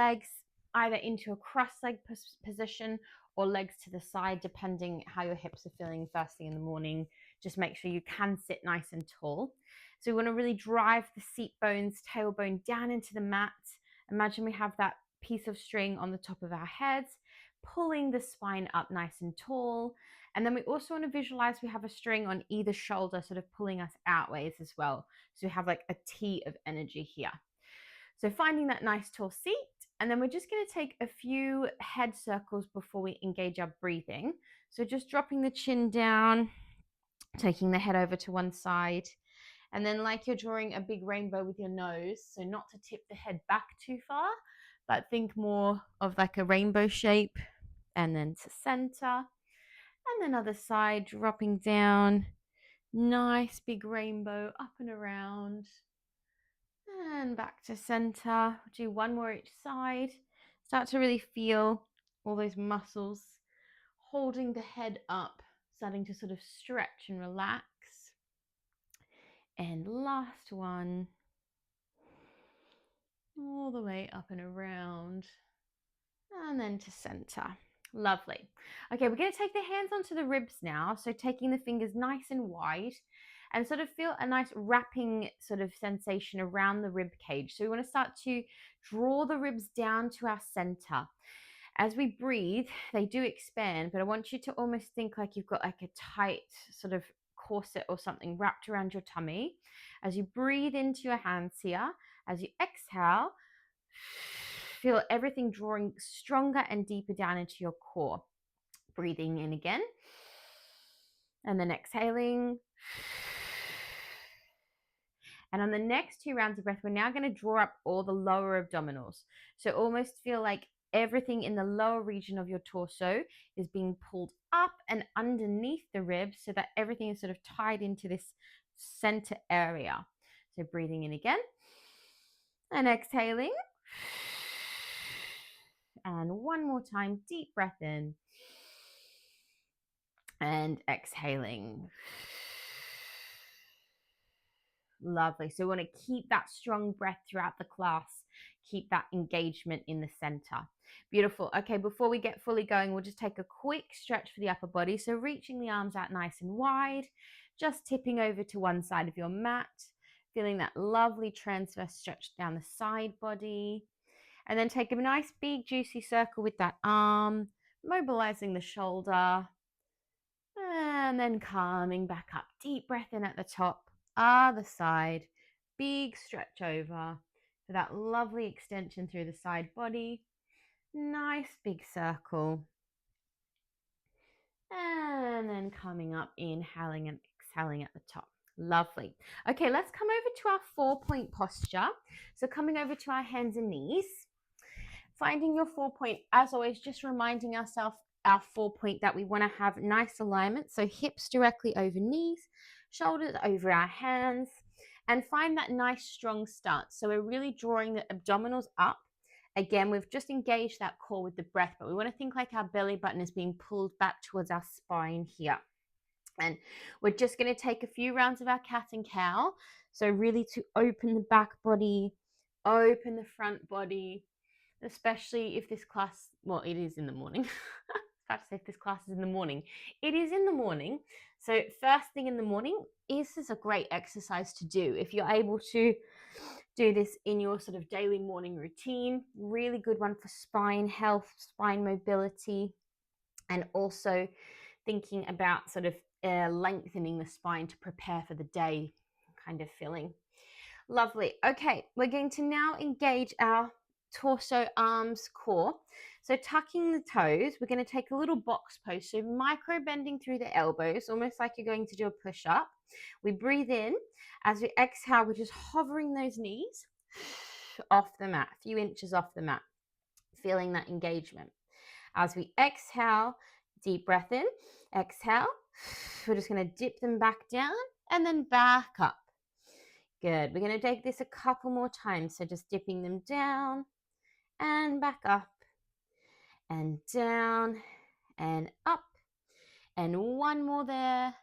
legs either into a cross-leg position or legs to the side, depending how your hips are feeling first thing in the morning. Just make sure you can sit nice and tall. So we want to really drive the seat bones, tailbone down into the mat. Imagine we have that piece of string on the top of our heads, pulling the spine up nice and tall. And then we also want to visualize we have a string on either shoulder, sort of pulling us outwards as well. So we have like a T of energy here. So finding that nice tall seat, and then we're just going to take a few head circles before we engage our breathing. So just dropping the chin down, taking the head over to one side, and then like you're drawing a big rainbow with your nose, so not to tip the head back too far, but think more of like a rainbow shape, and then to center, and then other side, dropping down, nice big rainbow up and around, and back to center. Do one more each side. Start to really feel all those muscles holding the head up, starting to sort of stretch and relax. And last one, all the way up and around, and then to center. Lovely. Okay, we're going to take the hands onto the ribs now. So taking the fingers nice and wide, and sort of feel a nice wrapping sort of sensation around the rib cage. So we want to start to draw the ribs down to our center. As we breathe, they do expand, but I want you to almost think like you've got like a tight sort of corset or something wrapped around your tummy. As you breathe into your hands here, as you exhale, feel everything drawing stronger and deeper down into your core. Breathing in again, and then exhaling. And on the next 2 rounds of breath, we're now going to draw up all the lower abdominals. So almost feel like everything in the lower region of your torso is being pulled up and underneath the ribs so that everything is sort of tied into this center area. So breathing in again and exhaling. And one more time, deep breath in and exhaling. Lovely. So we want to keep that strong breath throughout the class. Keep that engagement in the center. Beautiful. Okay, before we get fully going, we'll just take a quick stretch for the upper body. So reaching the arms out nice and wide, just tipping over to one side of your mat, feeling that lovely transverse stretch down the side body. And then take a nice big juicy circle with that arm, mobilizing the shoulder, and then coming back up. Deep breath in at the top. Other side, big stretch over for that lovely extension through the side body. Nice big circle. And then coming up, inhaling and exhaling at the top. Lovely. Okay, let's come over to our 4-point posture. So coming over to our hands and knees. Finding your 4-point, as always, just reminding ourselves our 4-point that we want to have nice alignment. So hips directly over knees, shoulders over our hands, and find that nice strong stance. So we're really drawing the abdominals up. Again, we've just engaged that core with the breath, but we want to think like our belly button is being pulled back towards our spine here. And we're just going to take a few rounds of our cat and cow. So really to open the back body, open the front body, especially if this class, well, it is in the morning. I was about to say if this class is in the morning. It is in the morning. So first thing in the morning, this is a great exercise to do. If you're able to do this in your sort of daily morning routine, really good one for spine health, spine mobility, and also thinking about sort of lengthening the spine to prepare for the day kind of feeling. Lovely. Okay, we're going to now engage our torso, arms, core. So tucking the toes, we're going to take a little box pose. So micro bending through the elbows, almost like you're going to do a push-up. We breathe in. As we exhale, we're just hovering those knees off the mat, a few inches off the mat, feeling that engagement. As we exhale, deep breath in, exhale. We're just going to dip them back down and then back up. Good. We're going to take this a couple more times. So just dipping them down and back up and down and up. And one more there.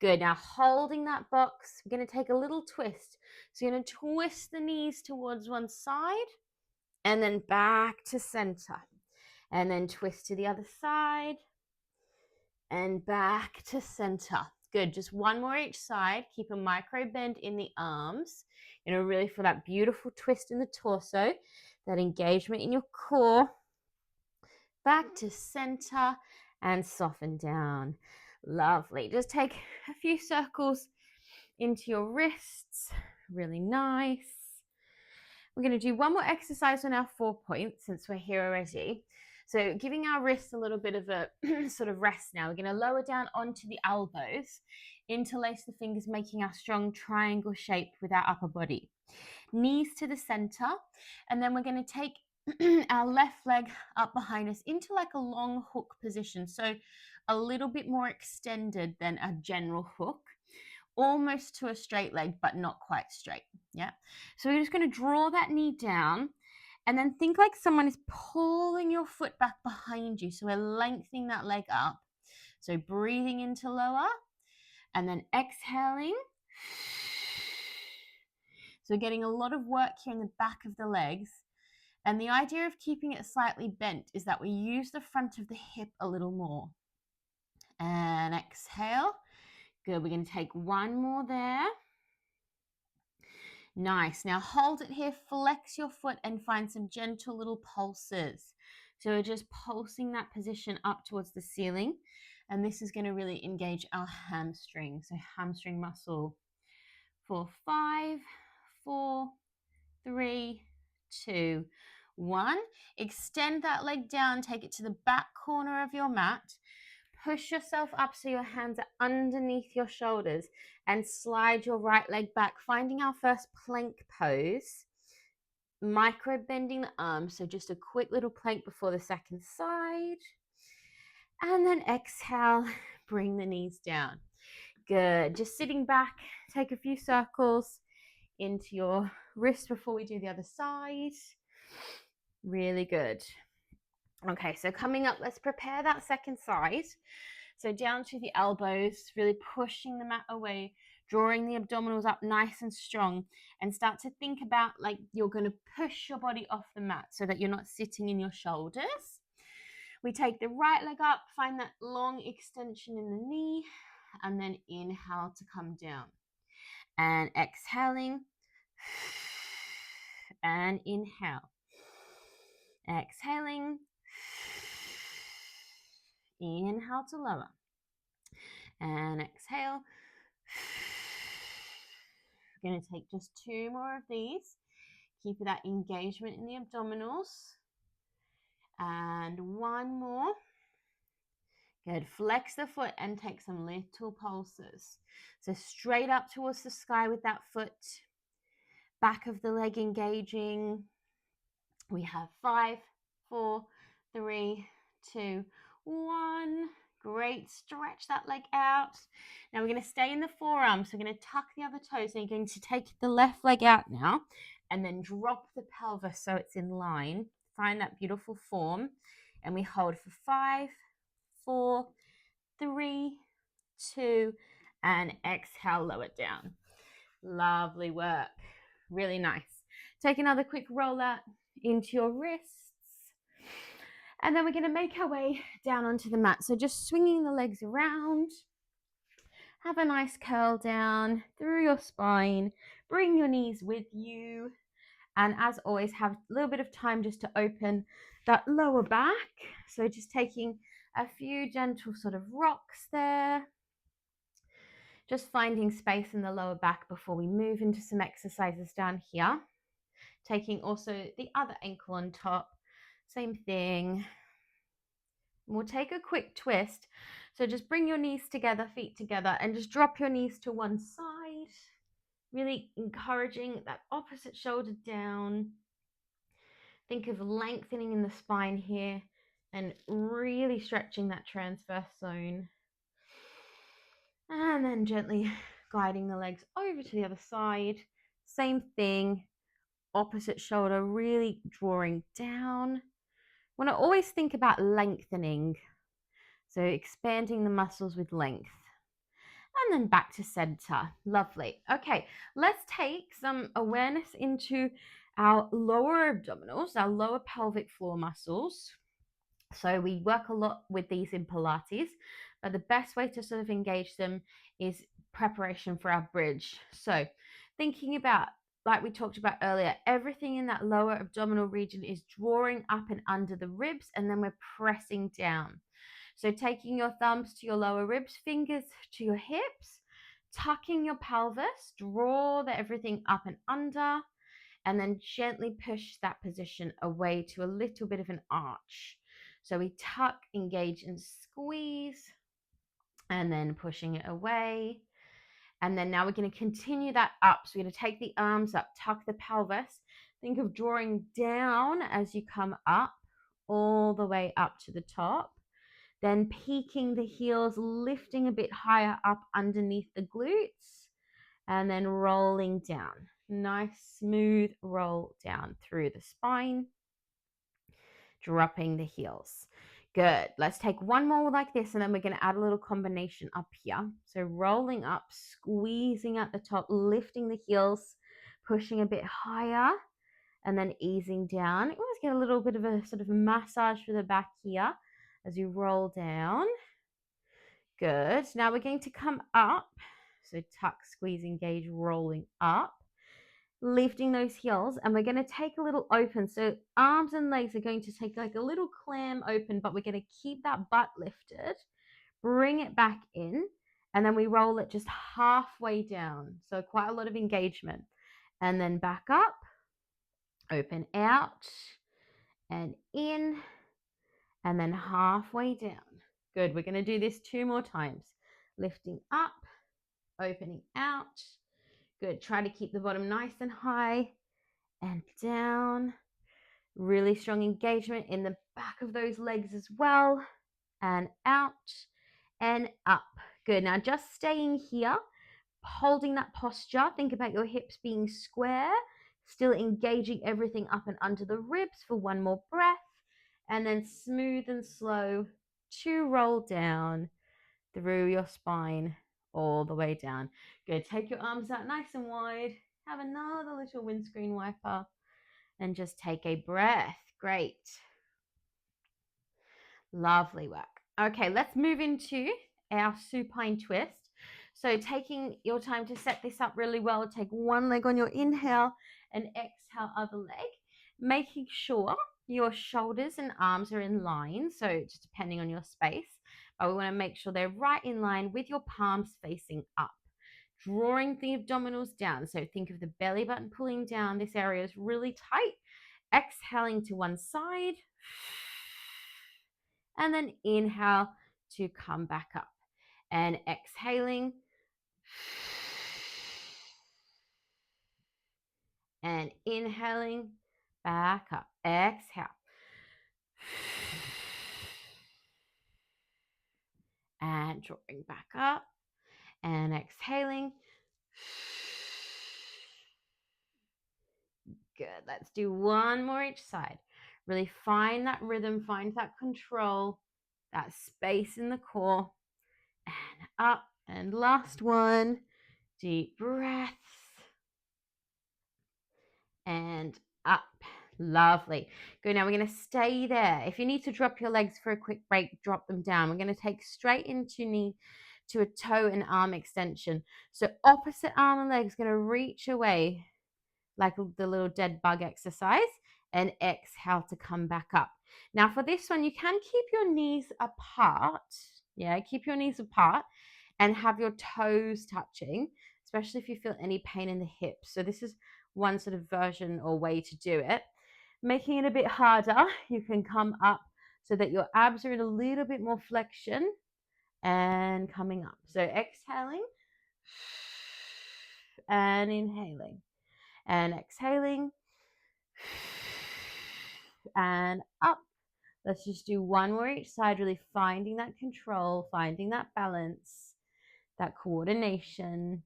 Good. Now holding that box, we're going to take a little twist. So you're going to twist the knees towards one side and then back to center, and then twist to the other side and back to center. Good. Just one more each side. Keep a micro bend in the arms. You're gonna really feel that beautiful twist in the torso, that engagement in your core. Back to center and soften down. Lovely. Just take a few circles into your wrists. Really nice. We're going to do one more exercise on our 4 points since we're here already. So giving our wrists a little bit of a sort of rest now. We're going to lower down onto the elbows, interlace the fingers, making our strong triangle shape with our upper body. Knees to the center, and then we're going to take our left leg up behind us into like a long hook position. So a little bit more extended than a general hook, almost to a straight leg, but not quite straight. Yeah. So we're just going to draw that knee down and then think like someone is pulling your foot back behind you. So we're lengthening that leg up. So breathing into lower and then exhaling. So we're getting a lot of work here in the back of the legs. And the idea of keeping it slightly bent is that we use the front of the hip a little more. And exhale. Good. We're going to take one more there. Nice. Now hold it here, flex your foot and find some gentle little pulses. So we're just pulsing that position up towards the ceiling. And this is going to really engage our hamstring. So hamstring muscle for 5, 4, 3, 2, 1. Extend that leg down, take it to the back corner of your mat. Push yourself up so your hands are underneath your shoulders and slide your right leg back, finding our first plank pose. Micro bending the arms, so just a quick little plank before the second side. And then exhale, bring the knees down. Good. Just sitting back, take a few circles into your wrist before we do the other side. Really good. Okay, so coming up, let's prepare that second side. So down to the elbows, really pushing the mat away, drawing the abdominals up nice and strong, and start to think about like you're going to push your body off the mat so that you're not sitting in your shoulders. We take the right leg up, find that long extension in the knee, and then inhale to come down. And exhaling, and inhale. Exhaling, inhale to lower. And exhale. We're going to take just 2 more of these. Keep that engagement in the abdominals. And 1 more. Good. Flex the foot and take some little pulses. So straight up towards the sky with that foot. Back of the leg engaging. We have 5, 4, 3, 2, 1. Great. Stretch that leg out. Now we're going to stay in the forearms. So we're going to tuck the other toes. So you're going to take the left leg out now and then drop the pelvis so it's in line. Find that beautiful form. And we hold for 5, 4, 3, 2, and exhale, lower it down. Lovely work. Really nice. Take another quick roll out into your wrists. And then we're going to make our way down onto the mat. So just swinging the legs around. Have a nice curl down through your spine. Bring your knees with you. And as always, have a little bit of time just to open that lower back. So just taking a few gentle sort of rocks there. Just finding space in the lower back before we move into some exercises down here. Taking also the other ankle on top. Same thing. We'll take a quick twist. So just bring your knees together, feet together, and just drop your knees to one side. Really encouraging that opposite shoulder down. Think of lengthening in the spine here and really stretching that transverse zone. And then gently guiding the legs over to the other side. Same thing. Opposite shoulder really drawing down. Want to always think about lengthening. So expanding the muscles with length. And then back to center. Lovely. Okay, let's take some awareness into our lower abdominals, our lower pelvic floor muscles. So we work a lot with these in Pilates, but the best way to sort of engage them is preparation for our bridge. So thinking about, like we talked about earlier, everything in that lower abdominal region is drawing up and under the ribs, and then we're pressing down. So taking your thumbs to your lower ribs, fingers to your hips, tucking your pelvis, draw everything up and under, and then gently push that position away to a little bit of an arch. So we tuck, engage, and squeeze, and then pushing it away. And then now we're going to continue that up. So we're going to take the arms up, tuck the pelvis. Think of drawing down as you come up, all the way up to the top. Then peaking the heels, lifting a bit higher up underneath the glutes, and then rolling down. Nice, smooth roll down through the spine, dropping the heels. Good. Let's take one more like this, and then we're going to add a little combination up here. So rolling up, squeezing at the top, lifting the heels, pushing a bit higher, and then easing down. You always get a little bit of a sort of massage for the back here as you roll down. Good. Now we're going to come up. So tuck, squeeze, engage, rolling up, lifting those heels, and we're going to take a little open. So arms and legs are going to take like a little clam open, but we're going to keep that butt lifted, bring it back in, and then we roll it just halfway down. So quite a lot of engagement. And then back up, open out and in, and then halfway down. Good. We're going to do this 2 more times. Lifting up, opening out. Good. Try to keep the bottom nice and high and down. Really strong engagement in the back of those legs as well. And out and up. Good. Now just staying here, holding that posture. Think about your hips being square, still engaging everything up and under the ribs for 1 more breath. And then smooth and slow to roll down through your spine all the way down. Good. Take your arms out nice and wide. Have another little windscreen wiper and just take a breath. Great. Lovely work. Okay, let's move into our supine twist. So taking your time to set this up really well, take one leg on your inhale and exhale other leg, making sure your shoulders and arms are in line. So just depending on your space, but we want to make sure they're right in line with your palms facing up. Drawing the abdominals down. So think of the belly button pulling down. This area is really tight. Exhaling to one side. And then inhale to come back up. And exhaling. And inhaling back up. Exhale. And drawing back up. And exhaling. Good. Let's do one more each side. Really find that rhythm, find that control, that space in the core. And up. And last one. Deep breaths. And up. Lovely. Good. Now we're going to stay there. If you need to drop your legs for a quick break, drop them down. We're going to take straight into knee to a toe and arm extension. So opposite arm and leg is going to reach away like the little dead bug exercise, and exhale to come back up. Now for this one, you can keep your knees apart. Yeah, keep your knees apart and have your toes touching, especially if you feel any pain in the hips. So this is one sort of version or way to do it. Making it a bit harder, you can come up so that your abs are in a little bit more flexion and coming up. So exhaling and inhaling and exhaling and up. Let's just do one more each side, really finding that control, finding that balance, that coordination.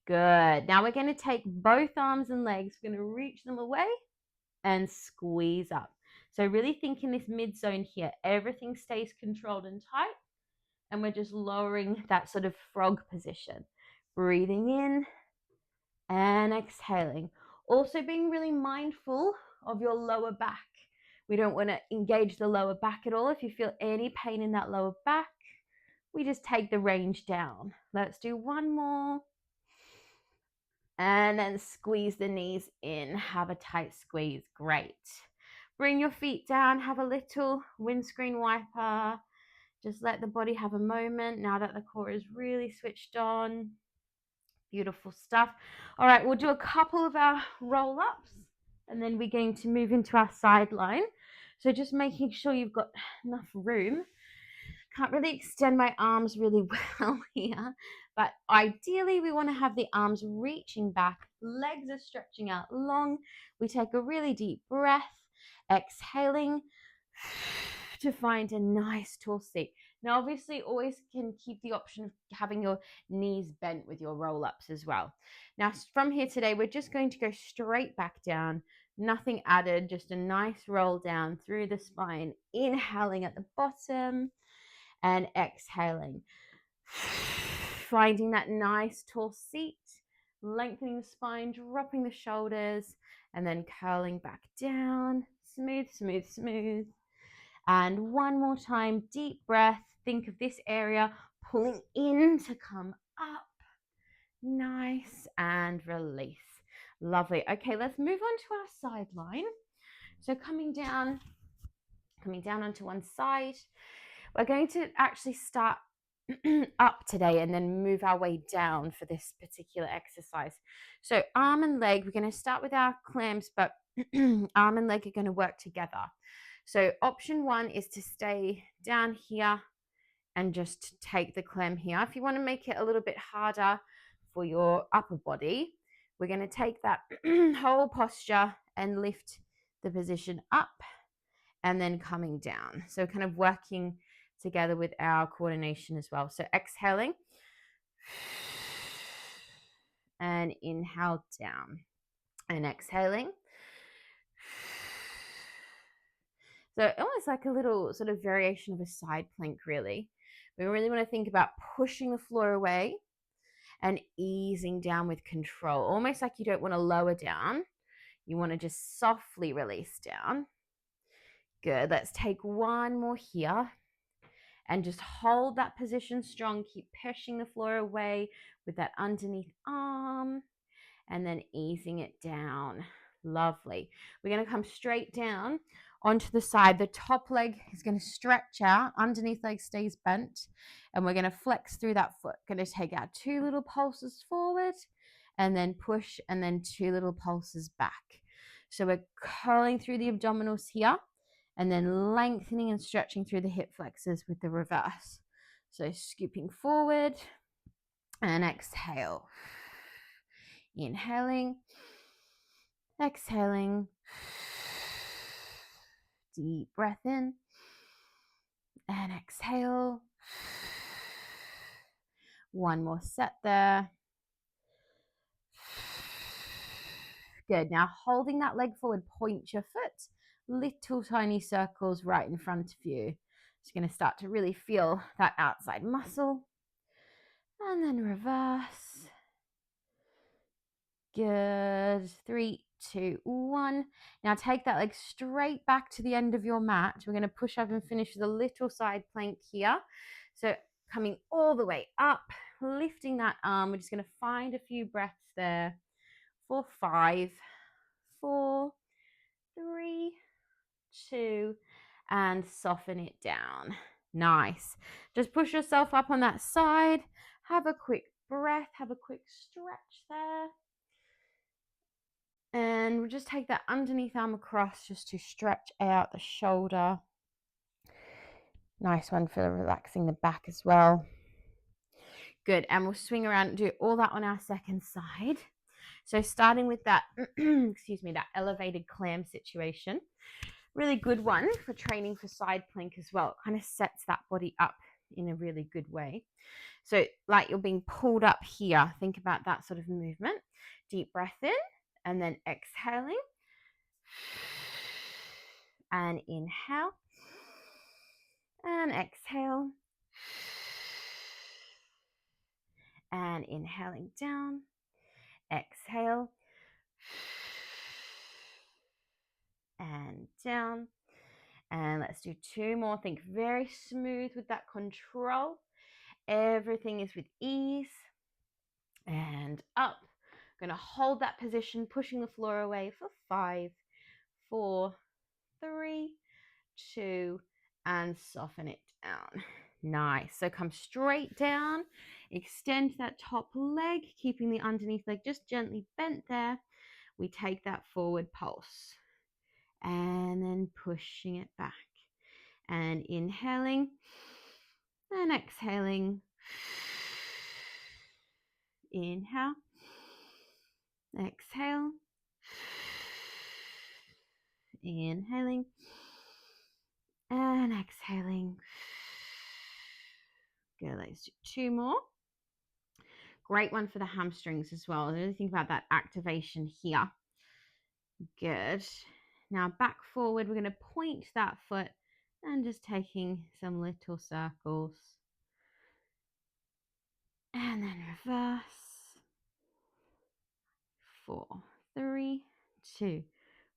Good. Now we're going to take both arms and legs. We're going to reach them away and squeeze up. So really think in this mid zone here, everything stays controlled and tight, and we're just lowering that sort of frog position. Breathing in and exhaling. Also being really mindful of your lower back. We don't want to engage the lower back at all. If you feel any pain in that lower back, we just take the range down. Let's do one more. And then squeeze the knees in. Have a tight squeeze. Great. Bring your feet down. Have a little windscreen wiper. Just let the body have a moment now that the core is really switched on. Beautiful stuff. All right, we'll do a couple of our roll-ups and then we're going to move into our sideline. So just making sure you've got enough room. Can't really extend my arms really well here, but ideally we want to have the arms reaching back, legs are stretching out long. We take a really deep breath, exhaling to find a nice tall seat. Now, obviously, always can keep the option of having your knees bent with your roll-ups as well. Now, from here today, we're just going to go straight back down. Nothing added, just a nice roll down through the spine, inhaling at the bottom and exhaling. Finding that nice tall seat, lengthening the spine, dropping the shoulders, and then curling back down. Smooth, smooth, smooth. And one more time, deep breath. Think of this area pulling in to come up. Nice, and release. Lovely. Okay, let's move on to our sideline. So coming down onto one side. We're going to actually start up today and then move our way down for this particular exercise. So arm and leg, we're going to start with our clams, but arm and leg are going to work together. So option one is to stay down here and just take the clam here. If you want to make it a little bit harder for your upper body, we're going to take that whole posture and lift the position up and then coming down. So kind of working together with our coordination as well. So exhaling and inhale down and exhaling. So almost like a little sort of variation of a side plank, really. We really want to think about pushing the floor away and easing down with control, almost like you don't want to lower down. You want to just softly release down. Good. Let's take one more here and just hold that position strong. Keep pushing the floor away with that underneath arm and then easing it down. Lovely. We're going to come straight down onto the side. The top leg is going to stretch out. Underneath leg stays bent. And we're going to flex through that foot. Going to take our 2 little pulses forward and then push and then 2 little pulses back. So we're curling through the abdominals here and then lengthening and stretching through the hip flexors with the reverse. So scooping forward and exhale. Inhaling, exhaling, deep breath in and exhale. One more set there. Good. Now holding that leg forward, point your foot. Little tiny circles right in front of you. Just going to start to really feel that outside muscle. And then reverse. Good. 3, 2, 1. Now take that leg straight back to the end of your mat. We're going to push up and finish with a little side plank here. So coming all the way up, lifting that arm. We're just going to find a few breaths there for 5, 4, 3, 2, and soften it down. Nice. Just push yourself up on that side. Have a quick breath. Have a quick stretch there. And we'll just take that underneath arm across just to stretch out the shoulder. Nice one for relaxing the back as well. Good. And we'll swing around and do all that on our second side. So starting with that, that elevated clam situation. Really good one for training for side plank as well. It kind of sets that body up in a really good way. So like you're being pulled up here. Think about that sort of movement. Deep breath in and then exhaling. And inhale. And exhale. And inhaling down. Exhale. and down. And let's do 2 more. Think very smooth with that control. Everything is with ease. And up. Going to hold that position, pushing the floor away for 5, 4, 3, 2, and soften it down. Nice. So come straight down, extend that top leg, keeping the underneath leg just gently bent there. We take that forward pulse and then pushing it back and inhaling and exhaling. Inhale, exhale, inhaling and exhaling. Good, let's do 2 more. Great one for the hamstrings as well. Really think about that activation here. Good. Now back forward, we're going to point that foot and just taking some little circles. And then reverse. 4, 3, 2,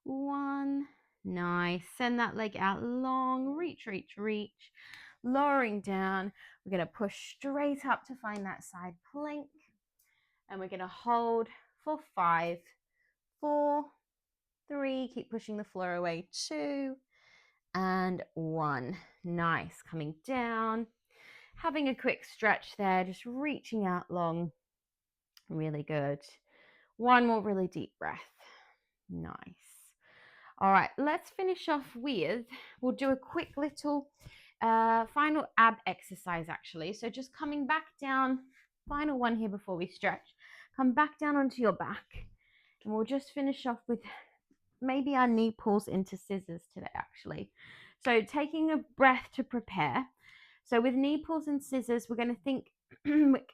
1. Nice. Send that leg out long. Reach, reach, reach. Lowering down. We're going to push straight up to find that side plank. And we're going to hold for 5, 4, 3. Keep pushing the floor away. 2 and 1. Nice. Coming down. Having a quick stretch there. Just reaching out long. Really good. 1 more really deep breath. Nice. All right, let's finish off with, we'll do a quick little final ab exercise actually. So just coming back down, final one here before we stretch. Come back down onto your back and we'll just finish off with maybe our knee pulls into scissors today actually. So taking a breath to prepare. So with knee pulls and scissors, we're going to think,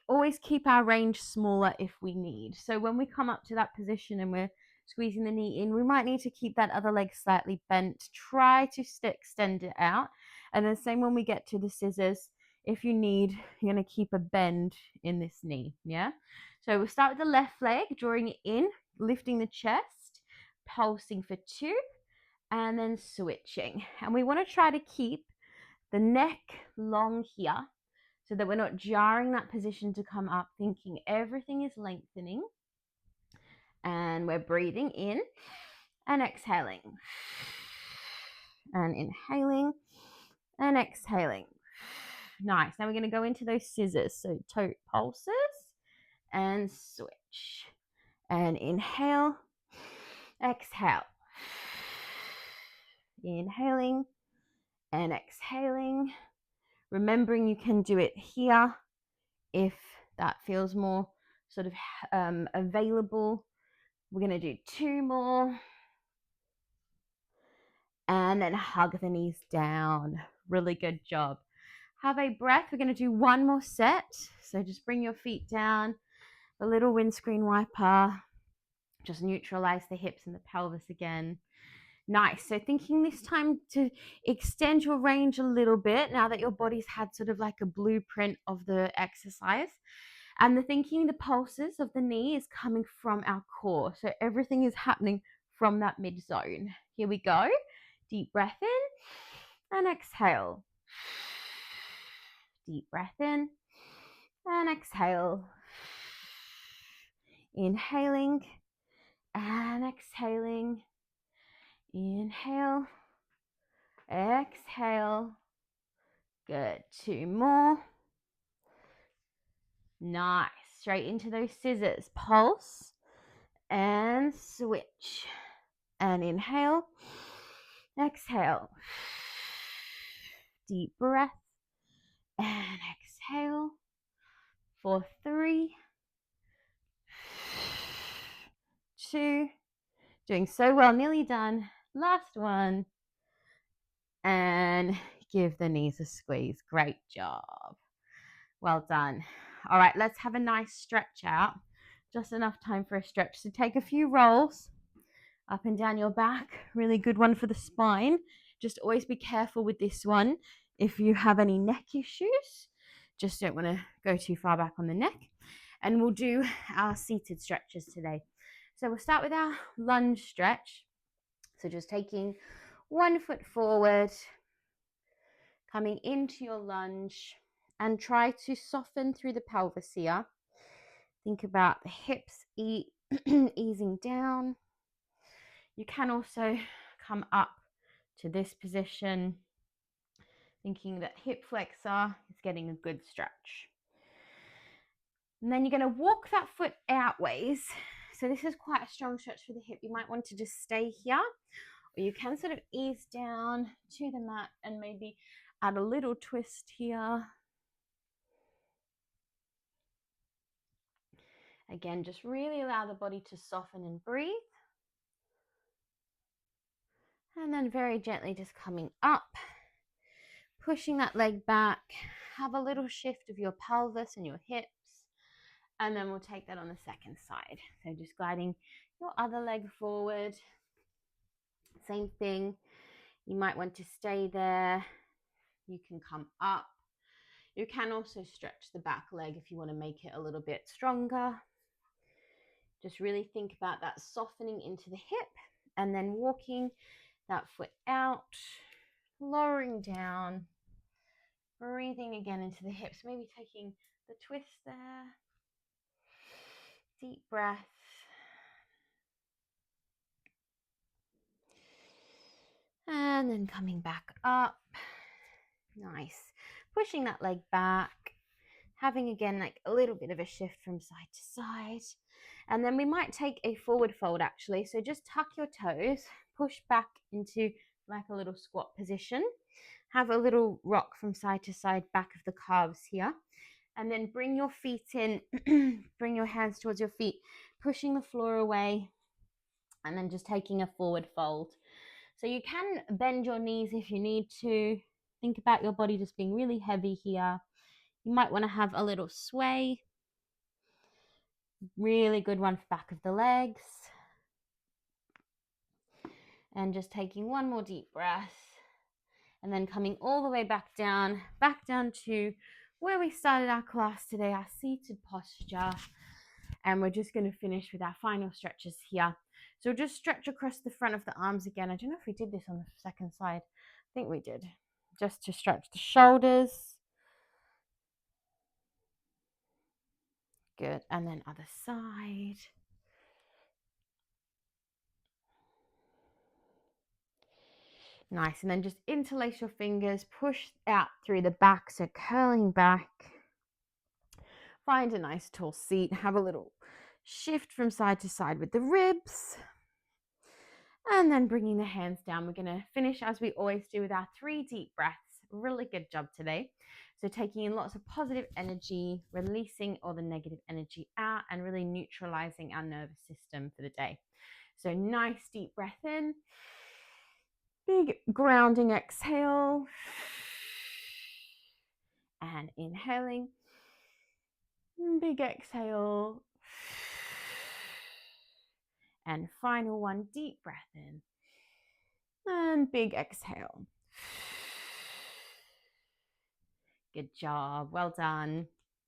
always keep our range smaller if we need. So when we come up to that position and we're squeezing the knee in, we might need to keep that other leg slightly bent. Try to extend it out. And then same when we get to the scissors, if you need, you're going to keep a bend in this knee. Yeah. So we'll start with the left leg, drawing it in, lifting the chest, pulsing for 2, and then switching. And we want to try to keep the neck long here so that we're not jarring that position to come up, thinking everything is lengthening. And we're breathing in and exhaling. And inhaling and exhaling. Nice. Now we're going to go into those scissors. So toe pulses and switch. And inhale, exhale. Inhaling and exhaling. Remembering you can do it here if that feels more sort of available. We're going to do 2 more. And then hug the knees down. Really good job. Have a breath. We're going to do 1 more set. So just bring your feet down. A little windscreen wiper. Just neutralize the hips and the pelvis again. Nice. So thinking this time to extend your range a little bit now that your body's had sort of like a blueprint of the exercise. And the thinking the pulses of the knee is coming from our core. So everything is happening from that mid zone. Here we go. Deep breath in and exhale. Deep breath in and exhale. Inhaling and exhaling. Inhale, exhale. Good. 2 more. Nice. Straight into those scissors. Pulse and switch. And inhale, exhale. Deep breath and exhale. For 3, 2. Doing so well. Nearly done. Last one. And give the knees a squeeze. Great job. Well done. All right, let's have a nice stretch out. Just enough time for a stretch. So take a few rolls up and down your back. Really good one for the spine. Just always be careful with this one. If you have any neck issues, just don't want to go too far back on the neck. And we'll do our seated stretches today. So we'll start with our lunge stretch. So just taking one foot forward, coming into your lunge, and try to soften through the pelvis here. Think about the hips easing down. You can also come up to this position, thinking that hip flexor is getting a good stretch. And then you're going to walk that foot outwards. So this is quite a strong stretch for the hip. You might want to just stay here, or you can sort of ease down to the mat and maybe add a little twist here. Again, just really allow the body to soften and breathe. And then very gently just coming up, pushing that leg back. Have a little shift of your pelvis and your hips. And then we'll take that on the second side. So just gliding your other leg forward. Same thing. You might want to stay there. You can come up. You can also stretch the back leg if you want to make it a little bit stronger. Just really think about that softening into the hip and then walking that foot out, lowering down, breathing again into the hips, maybe taking the twist there. Deep breath. And then coming back up. Nice. Pushing that leg back. Having again like a little bit of a shift from side to side. And then we might take a forward fold actually. So just tuck your toes, push back into like a little squat position. Have a little rock from side to side, back of the calves here. And then bring your feet in, bring your hands towards your feet, pushing the floor away. And then just taking a forward fold. So you can bend your knees if you need to. Think about your body just being really heavy here. You might want to have a little sway. Really good one for back of the legs. And just taking one more deep breath. And then coming all the way back down to where we started our class today, our seated posture. And we're just going to finish with our final stretches here. So just stretch across the front of the arms again. I don't know if we did this on the second side. I think we did. Just to stretch the shoulders. Good. And then other side. Nice. And then just interlace your fingers. Push out through the back. So curling back. Find a nice tall seat. Have a little shift from side to side with the ribs. And then bringing the hands down. We're going to finish as we always do with our 3 deep breaths. Really good job today. So taking in lots of positive energy, releasing all the negative energy out, and really neutralizing our nervous system for the day. So nice deep breath in. Big grounding exhale. And inhaling. Big exhale. And final one, deep breath in. And big exhale. Good job. Well done.